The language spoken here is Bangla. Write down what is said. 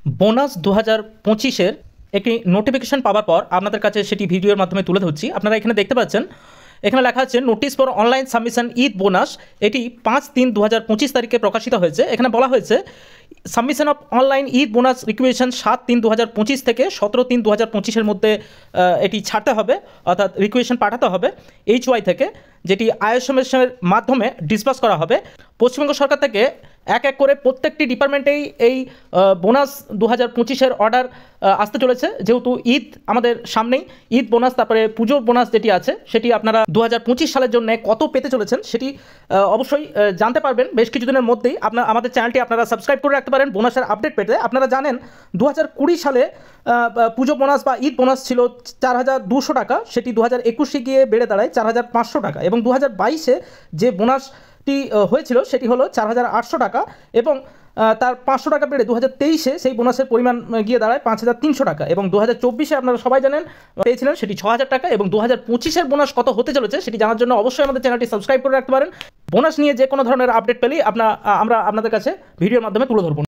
বোনাস 2025-এর একটি নোটিফিকেশন পাওয়ার পর আপনাদের কাছে সেটি ভিডিওর মাধ্যমে তুলে ধরছি। আপনারা এখানে দেখতে পাচ্ছেন, এখানে লেখা আছে notice for online submission Eid bonus. এটি 5/3/2025 তারিখে প্রকাশিত হয়েছে। এখানে বলা হয়েছে submission of online Eid bonus requisition 7/3/2025 থেকে 17/3/2025-এর মধ্যে এটি ছাড়তে হবে, অর্থাৎ রিকুয়েশন পাঠাতে হবে HY থেকে, যেটি ISMS-এর মাধ্যমে ডিসবার্স করা হবে। পশ্চিমবঙ্গ সরকার থেকে এক এক করে প্রত্যেকটি ডিপার্টমেন্টেই এই বোনাস 2025-এর অর্ডার আসতে চলেছে। যেহেতু ঈদ আমাদের সামনেই, ঈদ বোনাস, তারপরে পুজোর বোনাস যেটি আছে সেটি আপনারা 2025 সালের জন্য কত পেতে চলেছেন সেটি অবশ্যই জানতে পারবেন বেশ কিছুদিনের মধ্যেই। আমাদের চ্যানেলটি আপনারা সাবস্ক্রাইব করে রাখতে পারেন বোনাসের আপডেট পেতে। আপনারা জানেন 2020 সালে পুজো বোনাস বা ঈদ বোনাস ছিল 4,200 টাকা, সেটি 2021-এ গিয়ে বেড়ে দাঁড়ায় 4,500 টাকা, এবং 2022-এ যে বোনাসটি হয়েছিল সেটি হলো 4,800 টাকা, এবং তার 500 টাকা বেড়ে 2023-এ সেই বোনাসের পরিমাণ গিয়ে দাঁড়ায় 5,300 টাকা, এবং 2024-এ আপনারা সবাই জানেন পেয়েছিলেন সেটি 6,000 টাকা। এবং 2025-এর বোনাস কত হতে চলেছে সেটি জানার জন্য অবশ্যই আমাদের চ্যানেলটি সাবস্ক্রাইব করে রাখতে পারেন। বোনাস নিয়ে যে কোনো ধরনের আপডেট পেলেই আমরা আপনাদের কাছে ভিডিওর মাধ্যমে তুলে ধরব।